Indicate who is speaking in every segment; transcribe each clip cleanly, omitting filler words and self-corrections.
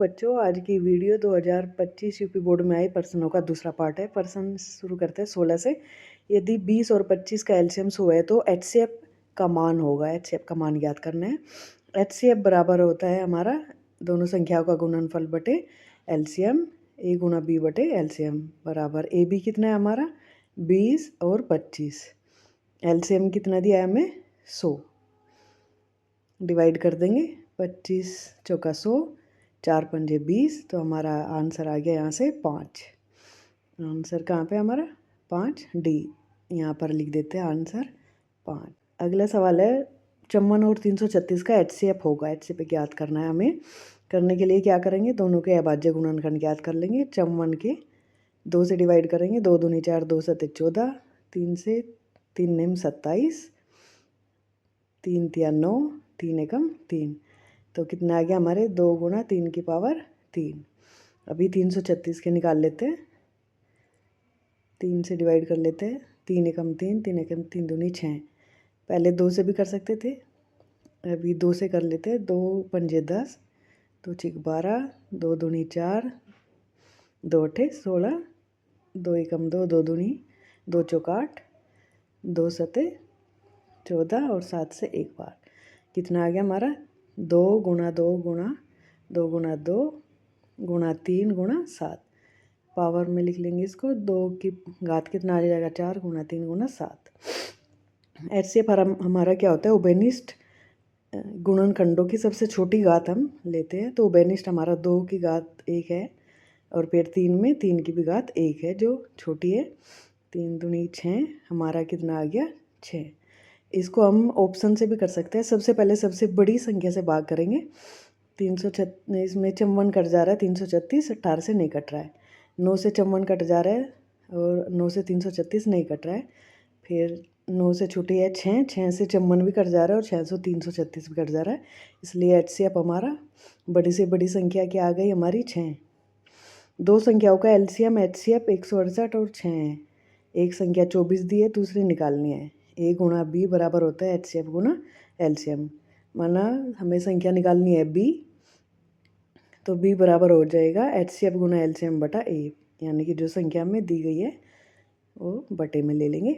Speaker 1: बच्चों, आज की वीडियो 2025 यूपी बोर्ड में आए प्रश्नों का दूसरा पार्ट है। प्रश्न शुरू करते हैं 16 से। यदि 20 और 25 का एलसीएम 100 है तो एचसीएफ का मान होगा। एचसीएफ का मान ज्ञात करना है। एचसीएफ बराबर होता है हमारा दोनों संख्याओं का गुणनफल बटे एलसीएम, ए गुणा बी बटे एलसीएम बराबर ए बी कितना है हमारा 20 और 25। एलसीएम कितना दिया है हमें 100। डिवाइड कर देंगे 25 चौका 100, 4 पंजे 20, तो हमारा आंसर आ गया यहाँ से 5। आंसर कहाँ पे हमारा 5 डी। यहाँ पर लिख देते हैं आंसर 5। अगला सवाल है 54 और 336 का एचसीएफ होगा। एचसीएफ ज्ञात करना है हमें। करने के लिए क्या करेंगे, दोनों के अभाज्य गुणनखंड ज्ञात कर लेंगे। 54 के 2 से डिवाइड करेंगे, 2 दूनी 4, 2 सते 14, 3 से 3 नेम 27, 3 तिया 9, 3 एकम 3, तो कितना आ गया हमारे 2 गुना 3 की पावर 3। अभी 336 के निकाल लेते हैं। 3 से डिवाइड कर लेते हैं, 3 एकम 3, 3 एकम 3 दूनी 6। पहले 2 से भी कर सकते थे, अभी 2 से कर लेते हैं। 2 पंजे 10, 2 छिक 12, 2 दूनी 4, 2 अठे 16, 2 एकम 2, 2 दूनी 2 चौक 8, 2 सते 14 और 7 से एक बार कितना आ गया हमारा 2 गुणा 2 गुणा 2 गुणा 2 गुणा 3 गुणा 7। पावर में लिख लेंगे इसको, 2 की घात कितना आ जाएगा 4 गुणा 3 गुणा 7। एचसीएफ हमारा क्या होता है, उभयनिष्ठ गुणनखंडों की सबसे छोटी घात हम लेते हैं। तो उभयनिष्ठ हमारा 2 की घात 1 है और फिर 3 में 3 की भी घात 1 है जो छोटी है। 3 दूनी 6, हमारा कितना आ गया 6। इसको हम ऑप्शन से भी कर सकते हैं। सबसे पहले सबसे बड़ी संख्या से भाग करेंगे। 336 में 54 कट जा रहा है, 336 18 से नहीं कट रहा है। 9 से 54 कट जा रहा है और 9 से 336 नहीं कट रहा है। फिर 9 से छोटी है 6, 6 से 54 भी कट जा रहा है और 6 से 336 भी कट जा रहा है। इसलिए एचसीएफ हमारा बड़ी से बड़ी संख्या क्या आ गई हमारी 6। दो संख्याओं का एलसीएम एचसीएफ 168 और 6 है। एक संख्या 24 दी है, दूसरी निकालनी है। ए गुणा बी बराबर होता है एचसीएफ गुणा एलसीएम। माना हमें संख्या निकालनी है बी, तो बी बराबर हो जाएगा एचसीएफ गुणा एलसीएम बटा ए, यानी कि जो संख्या हमें दी गई है वो बटे में ले लेंगे।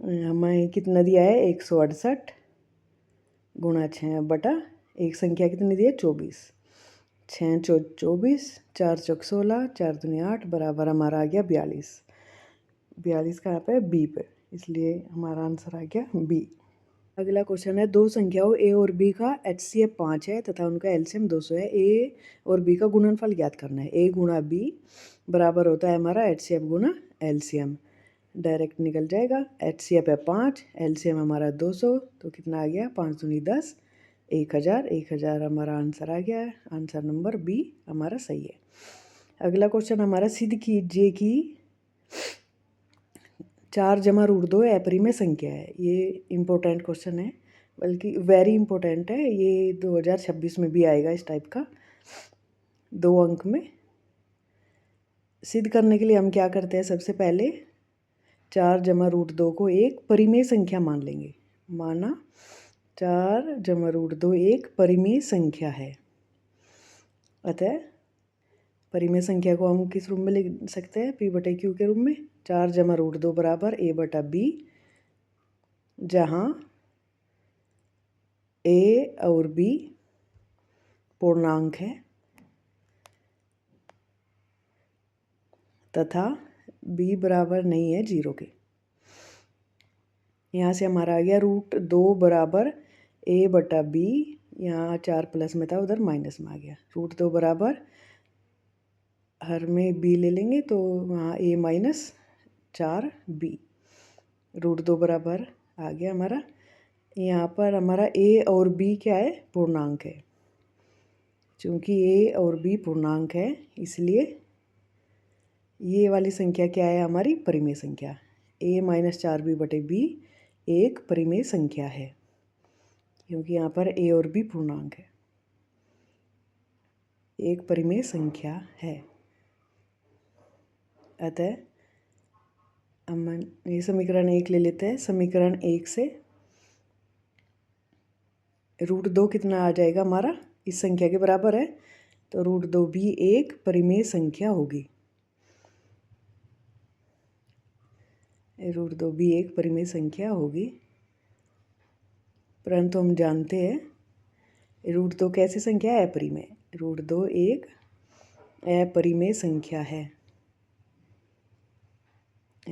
Speaker 1: हमें कितना दिया है 168 गुणा 6 बटा एक संख्या कितनी दी है 24। 6 चौक 24, 4 चौक 16, 4 दूनी 8 बराबर हमारा आ गया 42। 42 कहाँ पे बी पे, इसलिए हमारा आंसर आ गया बी। अगला क्वेश्चन है दो संख्याओं ए और बी का एचसीएफ 5 है तथा उनका एलसीएम 200 है। ए और बी का गुणनफल ज्ञात करना है। ए गुणा बी बराबर होता है हमारा एचसीएफ गुणा एलसीएम। डायरेक्ट निकल जाएगा। एचसीएफ है 5, एलसीएम हमारा 200, तो कितना आ गया 5 दूनी 10, 1000। 1000 हमारा आंसर आ गया है। आंसर नंबर बी हमारा सही है। अगला क्वेश्चन हमारा सिद्ध कीजिए कि 4 जमा रूट 2 अपरिमेय संख्या है। ये इम्पोर्टेंट क्वेश्चन है, बल्कि वेरी इम्पोर्टेंट है। ये 2026 में भी आएगा इस टाइप का 2 अंक में। सिद्ध करने के लिए हम क्या करते हैं, सबसे पहले 4 जमा रूट 2 को एक परिमेय संख्या मान लेंगे। माना 4 जमा रूट 2 एक परिमेय संख्या है, अतः परिमेय संख्या को हम किस रूप में लिख सकते हैं, पी बटे क्यू के रूप में। 4 जमा रूट 2 बराबर ए बटा बी, जहाँ ए और बी पूर्णांक है तथा बी बराबर नहीं है 0 के। यहाँ से हमारा आ गया रूट 2 बराबर ए बटा बी, यहाँ 4 प्लस में था उधर माइनस में आ गया। रूट 2 बराबर हर में बी ले लेंगे तो वहाँ ए माइनस 4 बी। रूट 2 बराबर आ गया हमारा। यहाँ पर हमारा ए और बी क्या है, पूर्णांक है। चूँकि ए और बी पूर्णांक है, इसलिए ये वाली संख्या क्या है हमारी परिमेय संख्या। ए माइनस 4 बी बटे बी एक परिमेय संख्या है, क्योंकि यहाँ पर ए और बी पूर्णांक है, एक परिमेय संख्या है। अतः हम ये समीकरण 1 ले लेते हैं। समीकरण 1 से रूट 2 कितना आ जाएगा हमारा, इस संख्या के बराबर है। तो √2 भी एक परिमेय संख्या होगी। √2 भी एक परिमेय संख्या होगी, परंतु हम जानते हैं √2 कैसी संख्या है? अपरिमेय। √2 एक अपरिमेय संख्या है,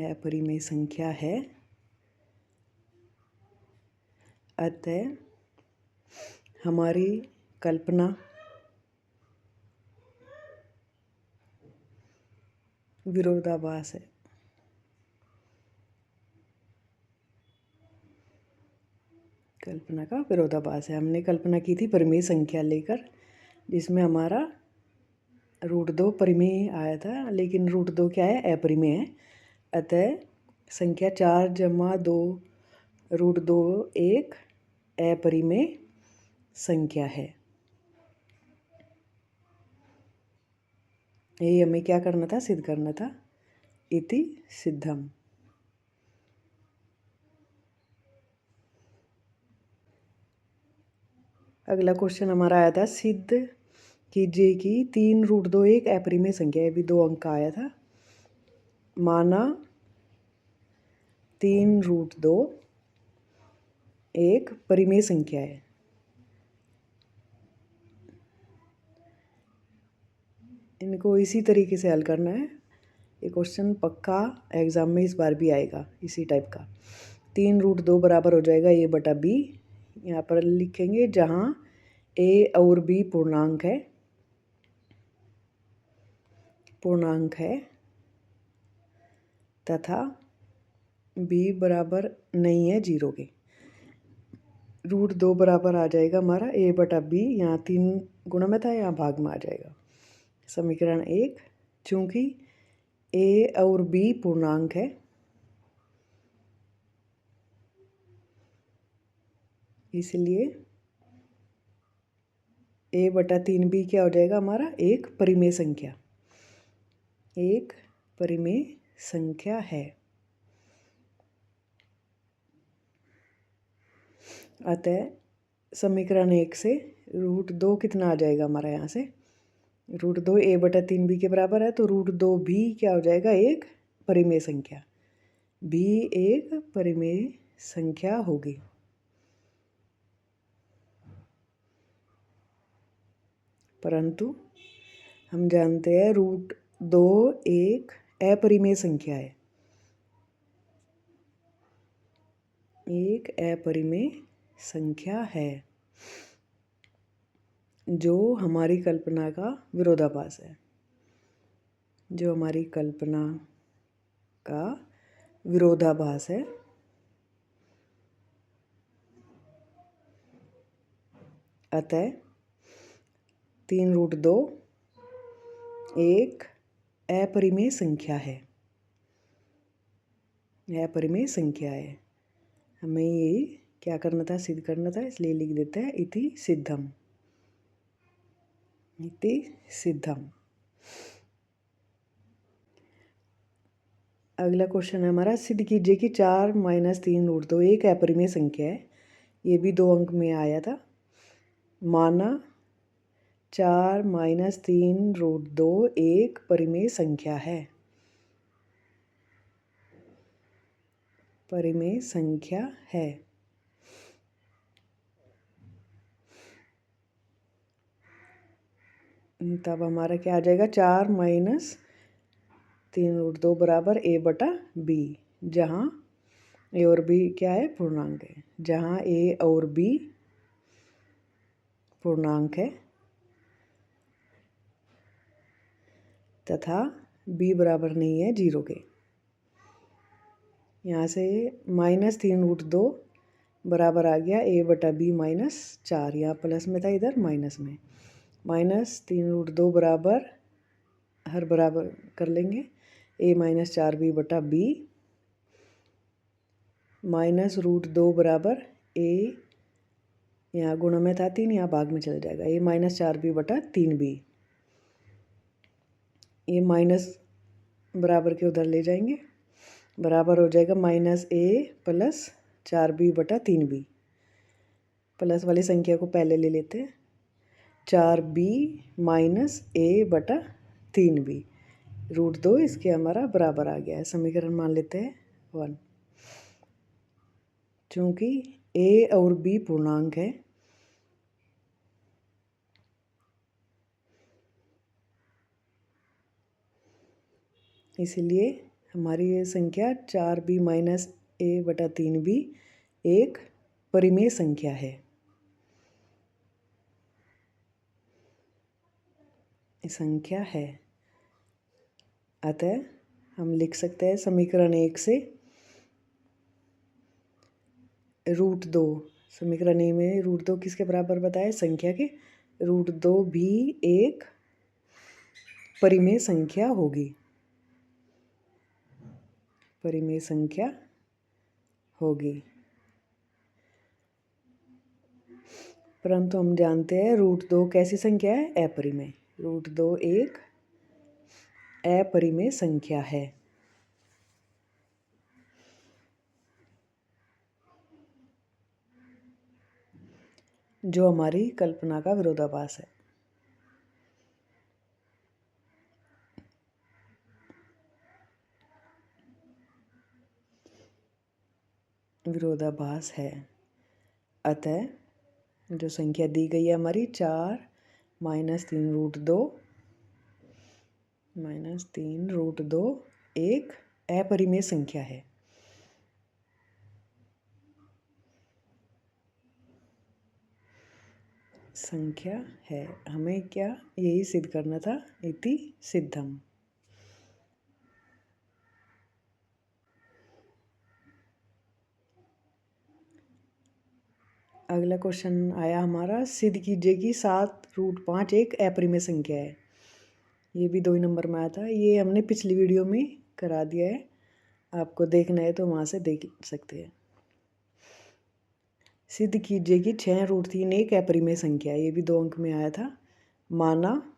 Speaker 1: अपरिमेय संख्या है। अतः हमारी कल्पना विरोधाभास है। कल्पना का विरोधाभास है। हमने कल्पना की थी परिमेय संख्या लेकर, जिसमें हमारा √2 परिमेय आया था, लेकिन √2 क्या है? अपरिमेय है। अतः संख्या 4 + 2 √2 एक अपरिमेय संख्या है। यही हमें क्या करना था? सिद्ध करना था। इति सिद्धम। अगला क्वेश्चन हमारा आया था, सिद्ध कीजिए कि 3 √2 एक अपरिमेय संख्या है। अभी 2 अंक का आया था। माना 3 √2 एक परिमेय संख्या है। इनको इसी तरीके से हल करना है। ये क्वेश्चन पक्का एग्ज़ाम में इस बार भी आएगा, इसी टाइप का। 3 √2 बराबर हो जाएगा a/b। यहाँ पर लिखेंगे जहाँ a और b पूर्णांक है, तथा b बराबर नहीं है 0 के। √2 बराबर आ जाएगा हमारा a/b। यहाँ 3 गुणा में था, यहाँ भाग में आ जाएगा। समीकरण 1, चूँकि a और b पूर्णांक है, इसलिए a/3b क्या हो जाएगा हमारा? एक परिमेय संख्या, एक परिमेय संख्या है। अतः समीकरण 1 से √2 कितना आ जाएगा हमारा? यहाँ से √2 a/3b के बराबर है, तो √2 भी क्या हो जाएगा? एक परिमेय संख्या, भी एक परिमेय संख्या होगी। परंतु हम जानते हैं √2 एक अपरिमेय संख्या है, एक अपरिमेय संख्या है, जो हमारी कल्पना का विरोधाभास है, जो हमारी कल्पना का विरोधाभास है। अतः 3 √2 एक अपरिमेय संख्या है, अपरिमेय संख्या है। हमें ये क्या करना था? सिद्ध करना था, इसलिए लिख देते हैं इति सिद्धम, इति सिद्धम। अगला क्वेश्चन है हमारा, सिद्ध कीजिए कि 4 - 3 √2 एक अपरिमेय संख्या है। ये भी 2 अंक में आया था। माना 4 - 3 √2 एक परिमेय संख्या है, परिमेय संख्या है। तब हमारा क्या आ जाएगा? 4 - 3 √2 बराबर a/b, जहाँ a और b क्या है? पूर्णांक है। जहाँ a और b पूर्णांक है तथा b बराबर नहीं है 0 के। यहाँ से -3 √2 बराबर आ गया a/b -4। यहाँ प्लस में था, इधर माइनस में। -3 √2 बराबर, हर बराबर कर लेंगे, a -4b/b -√2 बराबर a, यहाँ गुणा में था 3, यहाँ भाग में चल जाएगा, a -4b/3b। ये माइनस बराबर के उधर ले जाएंगे, बराबर हो जाएगा -a + 4b/3b। प्लस वाली संख्या को पहले ले लेते हैं, 4b माइनस a बटा 3b। √2 इसके हमारा बराबर आ गया है। समीकरण मान लेते हैं 1। चूँकि a और b पूर्णांक है, इसलिए हमारी ये संख्या 4b माइनस a बटा 3b एक परिमेय संख्या है। संख्या है। अतः हम लिख सकते हैं समीकरण 1 से √2, समीकरण ए में √2 किसके बराबर बताया? संख्या के। √2 भी एक परिमेय संख्या होगी। परिमेय संख्या होगी। परंतु हम जानते हैं √2 कैसी संख्या है? अपरिमेय। √2 एक अपरिमेय संख्या है। जो हमारी कल्पना का विरोधाभास है। विरोधाभास है। अतः जो संख्या दी गई है हमारी 4 माइनस 3√2 एक अपरिमेय संख्या है। संख्या है। हमें क्या यही सिद्ध करना था? इति सिद्धम। अगला क्वेश्चन आया हमारा, सिद्ध कीजिए कि 7√5 एक अपरिमेय संख्या है। ये भी 2 ही नंबर में आया था। ये हमने पिछली वीडियो में करा दिया है। आपको देखना है तो वहाँ से देख सकते हैं। सिद्ध कीजिए कि 6√3 एक अपरिमेय संख्या है। ये भी 2 अंक में आया था। माना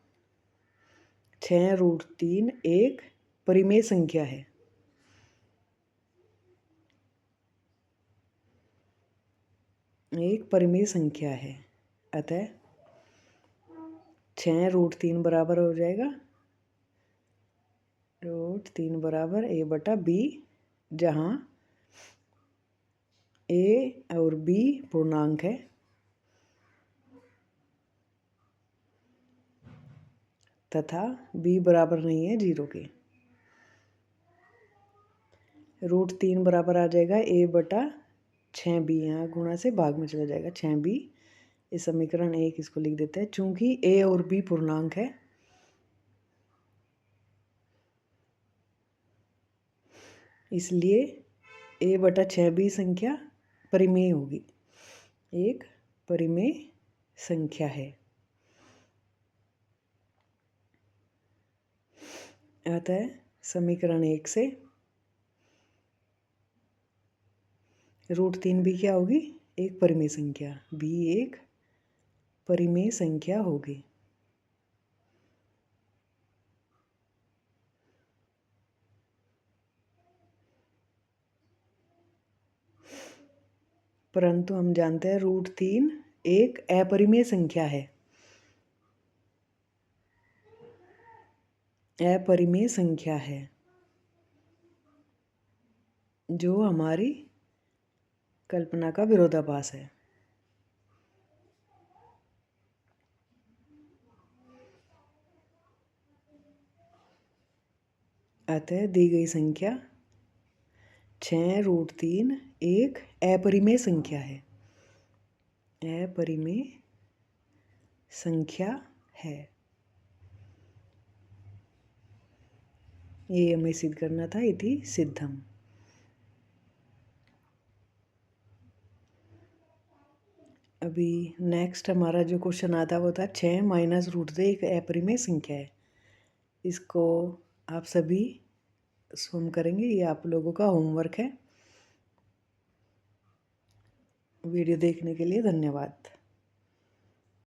Speaker 1: 6√3 एक परिमेय संख्या है। एक परिमेय संख्या है। अतः 6√3 बराबर हो जाएगा √3 बराबर a बटा b, जहाँ a और b पूर्णांक है तथा b बराबर नहीं है 0 के। √3 बराबर आ जाएगा a बटा 6b, यहाँ गुणा से भाग में चला जाएगा 6b। इस समीकरण 1 इसको लिख देते हैं। चूँकि a और b पूर्णांक है, इसलिए a बटा 6b संख्या परिमेय होगी। एक परिमेय संख्या है। अतः समीकरण 1 से √3 भी क्या होगी? एक परिमेय संख्या। भी एक परिमेय संख्या होगी। परंतु हम जानते हैं √3 एक अपरिमेय संख्या है। अपरिमेय संख्या है जो हमारी कल्पना का विरोधाभास है। अतः दी गई संख्या 6√3 एक अपरिमेय संख्या है। अपरिमेय संख्या है। ये हमें सिद्ध करना था। इति सिद्धम। अभी नेक्स्ट हमारा जो क्वेश्चन आता वो था 6 माइनस √2 एक अपरिमेय संख्या है। इसको आप सभी स्वयं करेंगे। ये आप लोगों का होमवर्क है। वीडियो देखने के लिए धन्यवाद।